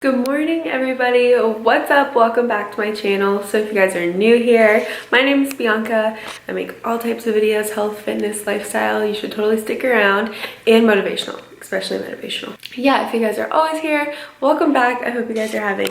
Good morning, everybody. What's up? Welcome back to my channel. So if you guys are new here, my name is Bianca. I make all types of videos, health, fitness, lifestyle. You should totally stick around, and motivational, especially motivational. Yeah, if you guys are always here, welcome back. I hope you guys are having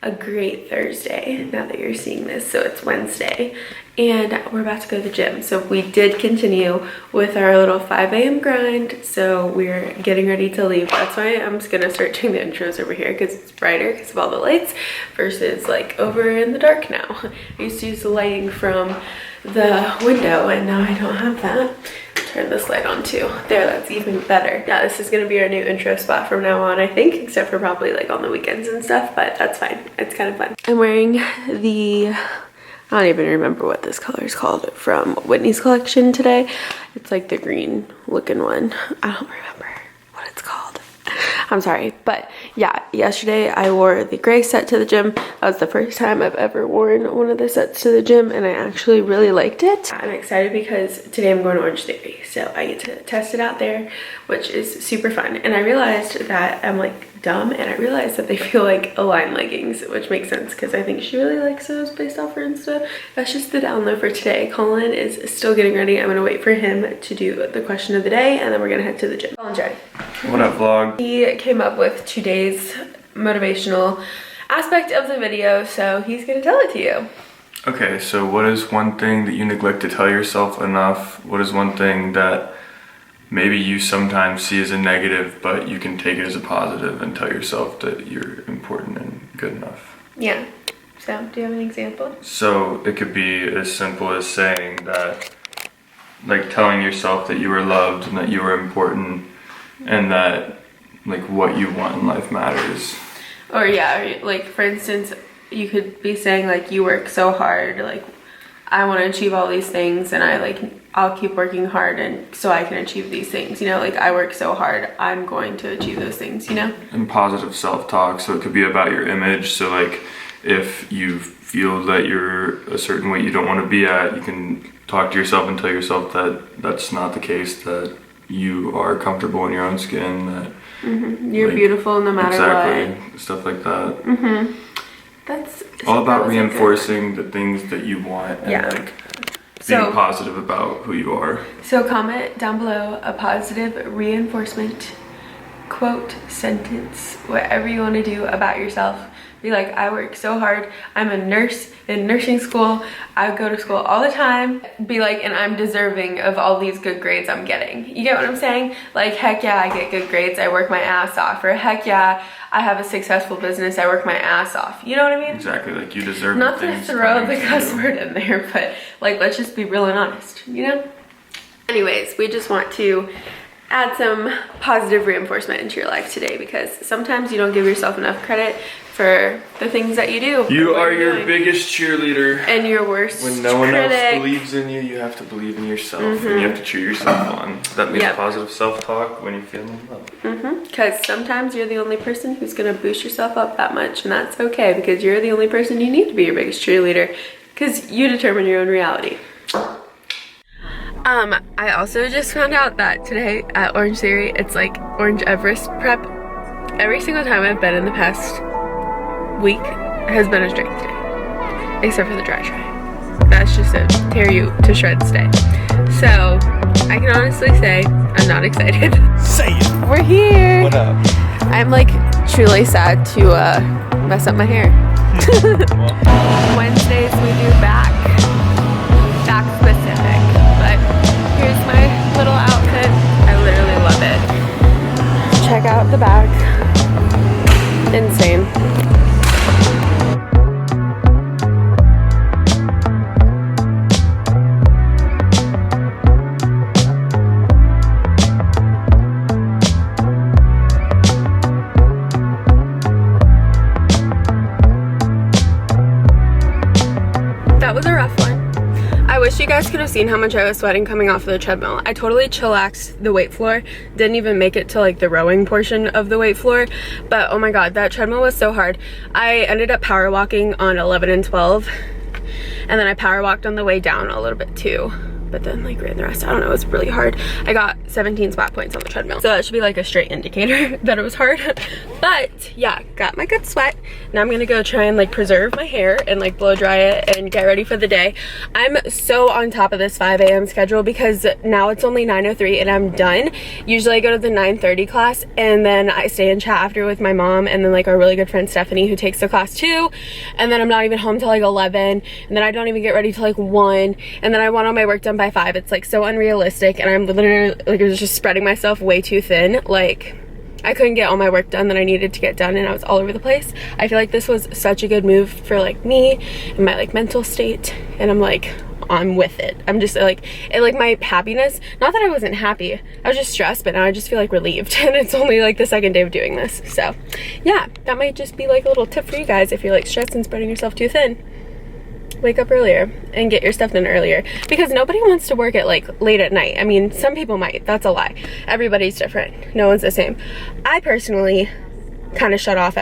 a great Thursday now that you're seeing this. So it's Wednesday and we're about to go to the gym. So we did continue with our little 5 a.m. grind. So we're getting ready to leave. That's why I'm just gonna start doing the intros over here because it's brighter because of all the lights versus like over in the dark now. I used to use the lighting from the window and now I don't have that. Turn this light on too. There, that's even better. Yeah, this is gonna be our new intro spot from now on, I think, except for probably like on the weekends and stuff, but that's fine. It's kind of fun. I'm wearing the, I don't even remember what this color is called, from Whitney's collection today. It's like the green looking one. I don't remember what it's called. I'm sorry, but yeah, yesterday I wore the gray set to the gym. That was the first time I've ever worn one of the sets to the gym and I actually really liked it. I'm excited because today I'm going to Orange Theory, so I get to test it out there, which is super fun. And I realized that I'm like dumb and I realized that they feel like Align leggings, which makes sense because I think she really likes those based off her Insta. That's just the download for today. Colin is still getting ready. I'm gonna wait for him to do the question of the day and then we're gonna head to the gym. Colin's ready. What up, vlog? He came up with today's motivational aspect of the video, so he's gonna tell it to you. Okay, so what is one thing that you neglect to tell yourself enough? What is one thing that maybe you sometimes see as a negative, but you can take it as a positive and tell yourself that you're important and good enough? Yeah. So, do you have an example? So, it could be as simple as saying that, like telling yourself that you are loved and that you are important and that, like, what you want in life matters. Or yeah, like for instance, you could be saying like you work so hard, like I want to achieve all these things and I'll keep working hard and so I can achieve these things, you know, like I work so hard, I'm going to achieve those things, you know? And positive self-talk, so it could be about your image. So like if you feel that you're a certain weight you don't want to be at, you can talk to yourself and tell yourself that that's not the case, that you are comfortable in your own skin, that you're like, beautiful no matter exactly, what. Stuff like that. That's all about reinforcing the things that you want and like being positive about who you are. So comment down below a positive reinforcement quote, sentence, whatever you want to do about yourself. Be like, I work so hard. I'm a nurse in nursing school. I go to school all the time. Be like, and I'm deserving of all these good grades I'm getting. You get what I'm saying? Like, heck yeah, I get good grades. I work my ass off. Or heck yeah, I have a successful business. I work my ass off. You know what I mean? Exactly, like you deserve not to throw the cuss word in there, but like, let's just be real and honest, you know? Anyways, we just want to add some positive reinforcement into your life today because sometimes you don't give yourself enough credit for the things that you do. You are your biggest cheerleader. And your worst When no one critic. else believes in you, you have to believe in yourself and you have to cheer yourself on. That means positive self-talk when you're feeling love. Because sometimes you're the only person who's gonna boost yourself up that much and that's okay because you're the only person you need to be your biggest cheerleader because you determine your own reality. I also just found out that today at Orange Theory, it's like Orange Everest prep. Every single time I've been in the past week has been a strength day, except for the dry try. That's just a tear you to shreds day. So I can honestly say I'm not excited. Say it. We're here. What up? I'm like truly sad to mess up my hair. Wednesdays we do back specific, but here's my little outfit. I literally love it. Check out the back. Insane. That was a rough one. I wish you guys could have seen how much I was sweating coming off of the treadmill. I totally chillaxed the weight floor. Didn't even make it to like the rowing portion of the weight floor. But oh my god, that treadmill was so hard. I ended up power walking on 11 and 12. And then I power walked on the way down a little bit too. but then like ran the rest. I don't know, it was really hard. I got 17 spot points on the treadmill, so that should be like a straight indicator that it was hard. But yeah, got my good sweat. Now I'm gonna go try and like preserve my hair and like blow dry it and get ready for the day. I'm so on top of this 5 a.m. schedule because now it's only 9:03 and I'm done. Usually I go to the 9:30 class and then I stay and chat after with my mom and then like our really good friend Stephanie, who takes the class too, and then I'm not even home till like 11, and then I don't even get ready till like 1, and then I want all my work done by 5. It's like so unrealistic, and I'm literally like, I was just spreading myself way too thin. Like I couldn't get all my work done that I needed to get done, and I was all over the place. I feel like this was such a good move for like me and my like mental state, and I'm like, I'm with it. I'm just like, it like my happiness, not that I wasn't happy, I was just stressed, but now I just feel like relieved, and it's only like the 2nd day of doing this. So yeah, that might just be like a little tip for you guys if you're like stressed and spreading yourself too thin. Wake up earlier and get your stuff done earlier, because nobody wants to work at like late at night. I mean, some people might, that's a lie. Everybody's different, no one's the same. I personally kind of shut off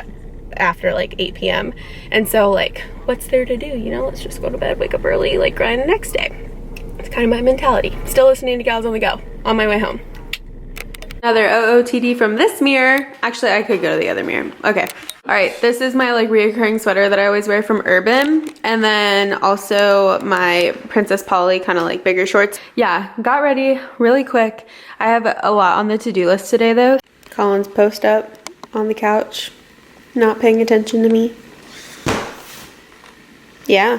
after like 8 p.m. and so like, what's there to do, you know? Let's just go to bed, wake up early, like grind the next day. It's kind of my mentality. Still listening to Gals on the Go on my way home. Another OOTD from this mirror. Actually, I could go to the other mirror. Okay. All right, this is my like reoccurring sweater that I always wear from Urban, and then also my Princess Polly kind of like bigger shorts. Yeah, got ready really quick. I have a lot on the to-do list today though. Colin's post up on the couch, not paying attention to me. Yeah.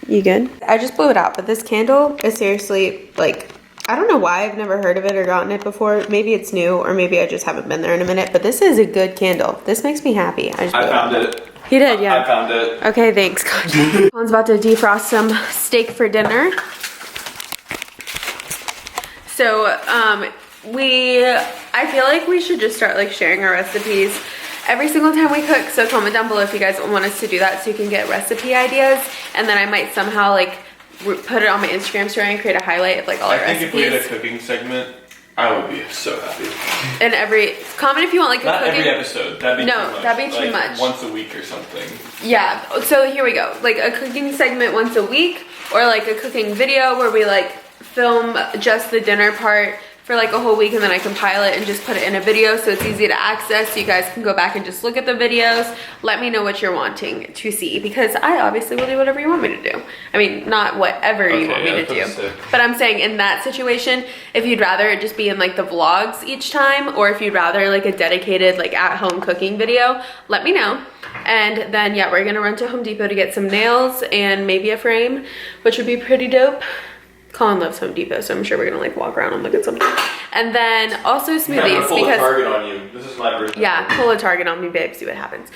You good? I just blew it out, but this candle is seriously like, I don't know why I've never heard of it or gotten it before. Maybe it's new, or maybe I just haven't been there in a minute, but this is a good candle. This makes me happy. I found it. You did, yeah. I found it. Okay, thanks, God. Colin's about to defrost some steak for dinner. So, I feel like we should just start like sharing our recipes every single time we cook. So comment down below if you guys want us to do that, so you can get recipe ideas, and then I might somehow like put it on my Instagram story and create a highlight of like all our recipes. I think if we had a cooking segment, I would be so happy. And comment if you want like not every episode. That'd be too much. That'd be too like, much. Once a week or something. Yeah. So here we go. Like a cooking segment once a week, or like a cooking video where we like film just the dinner part for like a whole week, and then I compile it and just put it in a video so it's easy to access, so you guys can go back and just look at the videos. Let me know what you're wanting to see, because I obviously will do whatever you want me to do. I mean, not whatever you want me to do, but I'm saying in that situation, if you'd rather it just be in like the vlogs each time, or if you'd rather like a dedicated like at-home cooking video, let me know. And then yeah, we're gonna run to Home Depot to get some nails and maybe a frame, which would be pretty dope. Colin loves Home Depot, so I'm sure we're gonna like walk around and look at something. And then also smoothies, pull a Target on you. This is my birthday. Yeah, pull a Target on me, babe, see what happens.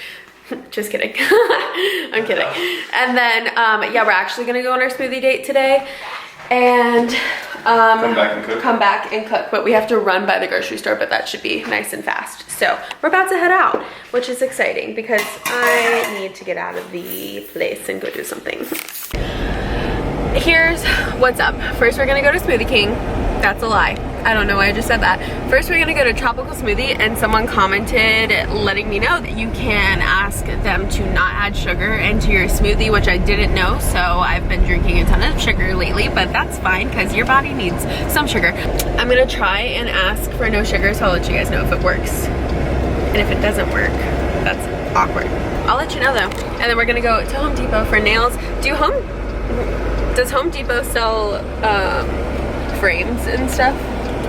Just kidding. I'm kidding. And then yeah, we're actually gonna go on our smoothie date today, and come back and cook. But we have to run by the grocery store, but that should be nice and fast. So we're about to head out, which is exciting because I need to get out of the place and go do something. Here's what's up. First, we're gonna go to Smoothie King. That's a lie. I don't know why I just said that. First, we're gonna go to Tropical Smoothie, and someone commented letting me know that you can ask them to not add sugar into your smoothie, which I didn't know, so I've been drinking a ton of sugar lately, but that's fine because your body needs some sugar. I'm gonna try and ask for no sugar, so I'll let you guys know if it works. And if it doesn't work, that's awkward. I'll let you know though. And then we're gonna go to Home Depot for nails. Does Home Depot sell frames and stuff?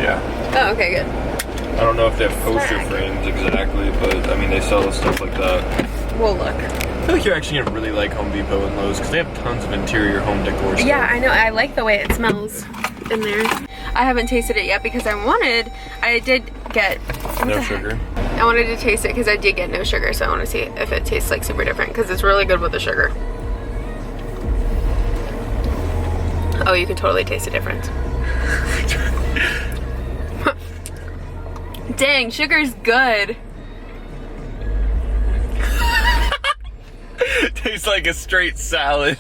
Yeah. Oh, okay, good. I don't know if they have poster frames exactly, but I mean they sell stuff like that. We'll look. I feel like you're actually gonna really like Home Depot and Lowe's because they have tons of interior home decor stuff. Yeah, I know. I like the way it smells in there. I haven't tasted it yet because I did get no sugar. I wanted to taste it because I did get no sugar, so I want to see if it tastes like super different, because it's really good with the sugar. Oh, you can totally taste the difference. Dang, sugar's good. Tastes like a straight salad.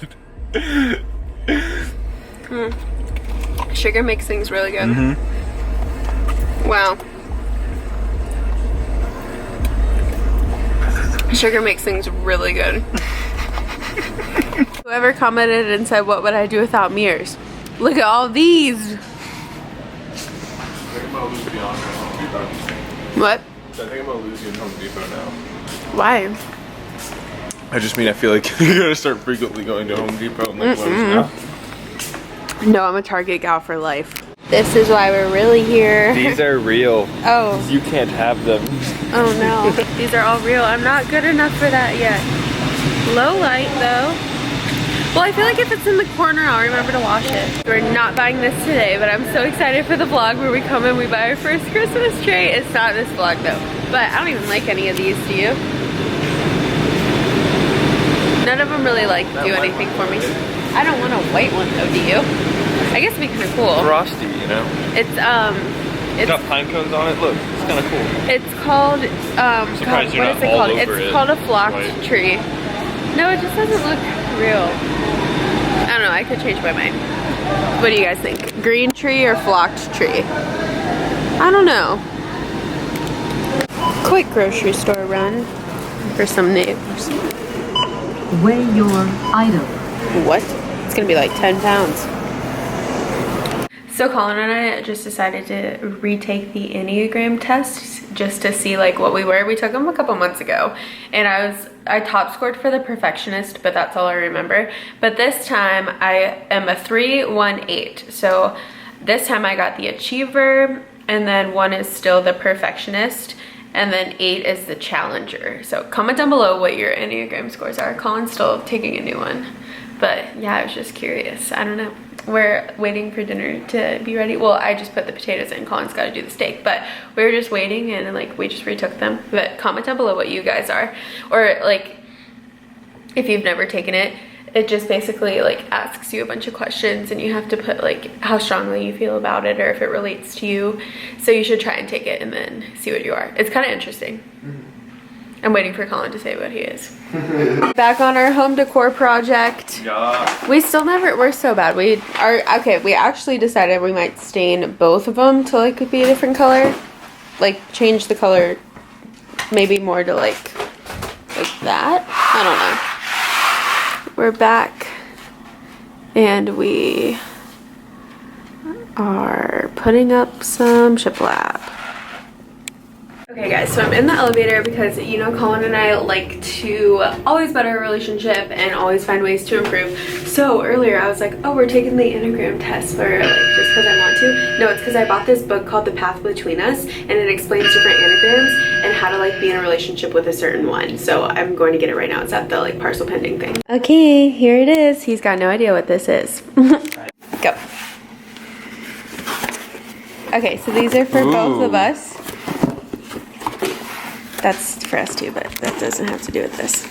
Sugar makes things really good. Wow. Sugar makes things really good. Whoever commented and said, what would I do without mirrors? Look at all these. What? I think I'm gonna lose you in Home Depot now. Why? I just mean I feel like you're gonna start frequently going to Home Depot and like Lowe's now. No, I'm a Target gal for life. This is why we're really here. These are real. Oh. You can't have them. Oh no. These are all real. I'm not good enough for that yet. Low light though. Well, I feel like if it's in the corner, I'll remember to wash it. We're not buying this today, but I'm so excited for the vlog where we come and we buy our first Christmas tree. It's not this vlog though, but I don't even like any of these, do you? None of them really like do anything for me. I don't want a white one though, do you? I guess it'd be kind of cool. Frosty, you know? It's got pine cones on it. Look, it's kind of cool. It's called God, surprised you're what not is it all called? over It's it. called a flocked Right. tree. No, it just doesn't look real. I don't know, I could change my mind. What do you guys think? Green tree or flocked tree? I don't know. Quick grocery store run for some neighbors. Weigh your item. What? It's gonna be like 10 pounds. So Colin and I just decided to retake the enneagram tests just to see like what we were. We took them a couple months ago and I top scored for the perfectionist, but that's all I remember. But this time I am a 3, 1, 8. So this time I got the achiever, and then 1 is still the perfectionist, and then 8 is the challenger. So comment down below what your enneagram scores are. Colin's still taking a new one, but yeah, I was just curious. I don't know. We're waiting for dinner to be ready. Well, I just put the potatoes in. Colin's got to do the steak, but we were just waiting and like we just retook them. But comment down below what you guys are, or like if you've never taken it. It just basically like asks you a bunch of questions and you have to put like how strongly you feel about it or if it relates to you. So you should try and take it and then see what you are. It's kind of interesting. I'm waiting for Colin to say what he is. Back on our home decor project. Yeah. We still never, we're so bad. We actually decided we might stain both of them to like be a different color. Like change the color maybe more to like that. I don't know. We're back and we are putting up some shiplap. Okay guys, so I'm in the elevator because you know Colin and I like to always better our relationship and always find ways to improve. So earlier I was like, oh, we're taking the enneagram test for like just because I want to. No, it's because I bought this book called The Path Between Us and it explains different enneagrams and how to like be in a relationship with a certain one. So I'm going to get it right now. It's at the like parcel pending thing. Okay, here it is. He's got no idea what this is. Go. Okay, so these are for both of us. That's for us too, but that doesn't have to do with this.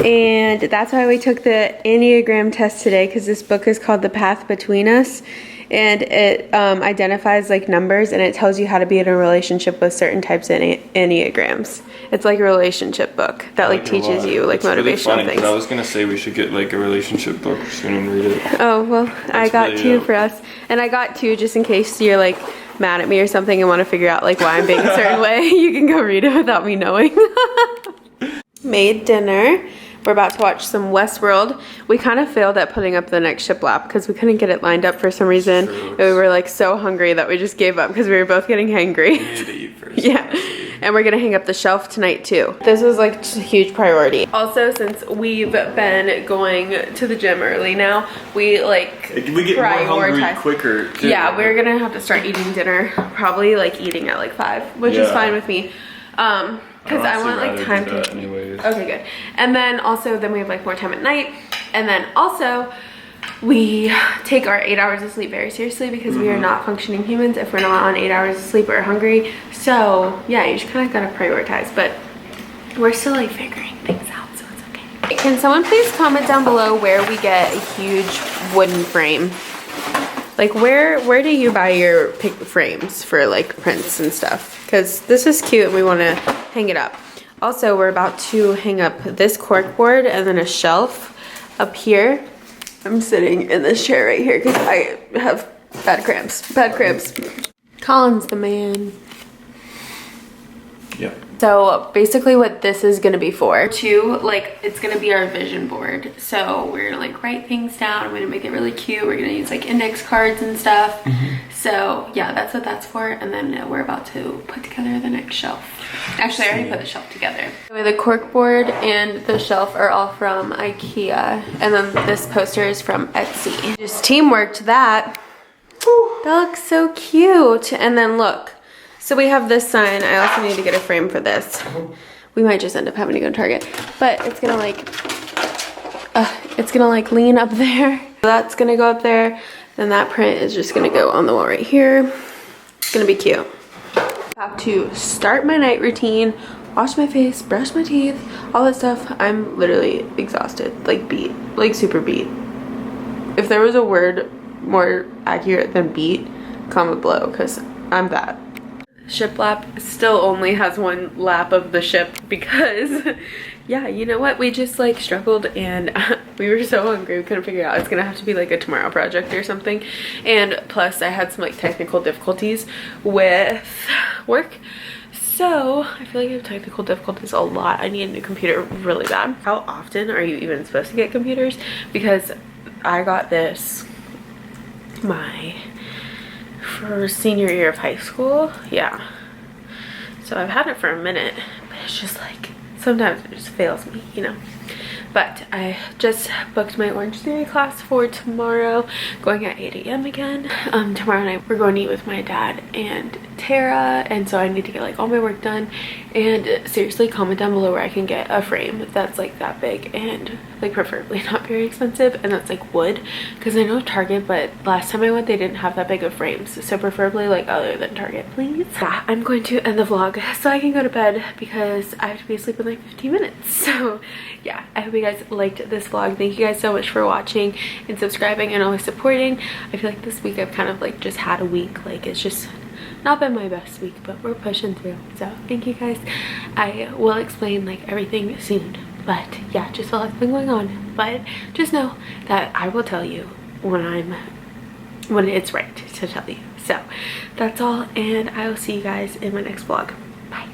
And that's why we took the Enneagram test today, because this book is called The Path Between Us. And it identifies like numbers and it tells you how to be in a relationship with certain types of Enneagrams. It's like a relationship book that like teaches you like motivational things. I was gonna say we should get like a relationship book soon and read it. Oh, well, I got really 2 dope. for us. And I got 2 just in case you're like mad at me or something and want to figure out like why I'm being a certain way. You can go read it without me knowing. Made dinner. We're about to watch some Westworld. We kind of failed at putting up the next shiplap because we couldn't get it lined up for some reason. And we were like so hungry that we just gave up because we were both getting hangry. We need to eat first. Yeah, and we're gonna hang up the shelf tonight too. This was like just a huge priority. Also, since we've been going to the gym early now, we like We get more hungry quicker. Too. Yeah, we're gonna have to start eating dinner, probably like eating at like 5, which is fine with me. Because I want like time to. Anyways. Okay, good. And then also, then we have like more time at night, and then also we take our 8 hours of sleep very seriously because we are not functioning humans if we're not on 8 hours of sleep or hungry. So yeah, you just kind of gotta prioritize, but we're still like figuring things out, so it's okay. Can someone please comment down below where we get a huge wooden frame? Like where do you buy your frames for like prints and stuff? Because this is cute and we want to hang it up. Also, we're about to hang up this cork board and then a shelf up here. I'm sitting in this chair right here because I have bad cramps. Colin's the man. Yeah. So basically what this is gonna be for, like it's gonna be our vision board. So we're gonna like write things down. We're gonna make it really cute. We're gonna use like index cards and stuff. So yeah, that's what that's for. And then we're about to put together the next shelf. Actually, I already put the shelf together. The cork board and the shelf are all from IKEA. And then this poster is from Etsy. Just teamworked that. That looks so cute. And then look. So we have this sign. I also need to get a frame for this. We might just end up having to go to Target. But it's gonna like lean up there. That's gonna go up there. Then that print is just gonna go on the wall right here. It's gonna be cute. I have to start my night routine, wash my face, brush my teeth, all that stuff. I'm literally exhausted, like beat, like super beat. If there was a word more accurate than beat, comment below, because I'm that. Ship lap still only has one lap of the ship because yeah, you know what, we just like struggled and we were so hungry we couldn't figure it out. It's gonna have to be like a tomorrow project or something. And plus I had some like technical difficulties with work, so I feel like I have technical difficulties a lot. I need a new computer really bad. How often are you even supposed to get computers? Because I got this for senior year of high school. Yeah, so I've had it for a minute, but it's just like sometimes it just fails me, you know. But I just booked my Orange Theory class for tomorrow, going at 8 a.m. again. Tomorrow night we're going to eat with my dad and Tara, and so I need to get like all my work done. And seriously, comment down below where I can get a frame that's like that big and like preferably not very expensive, and that's like wood, because I know Target, but last time I went they didn't have that big of frames, so preferably like other than Target, please. Yeah, I'm going to end the vlog so I can go to bed because I have to be asleep in like 15 minutes. So yeah, I hope you guys liked this vlog. Thank you guys so much for watching and subscribing and always supporting. I feel like this week I've kind of like just had a week, like it's just not been my best week, but we're pushing through. So thank you guys. I will explain like everything soon, but yeah, just a lot's been going on. But just know that I will tell you when it's right to tell you. So that's all, and I will see you guys in my next vlog.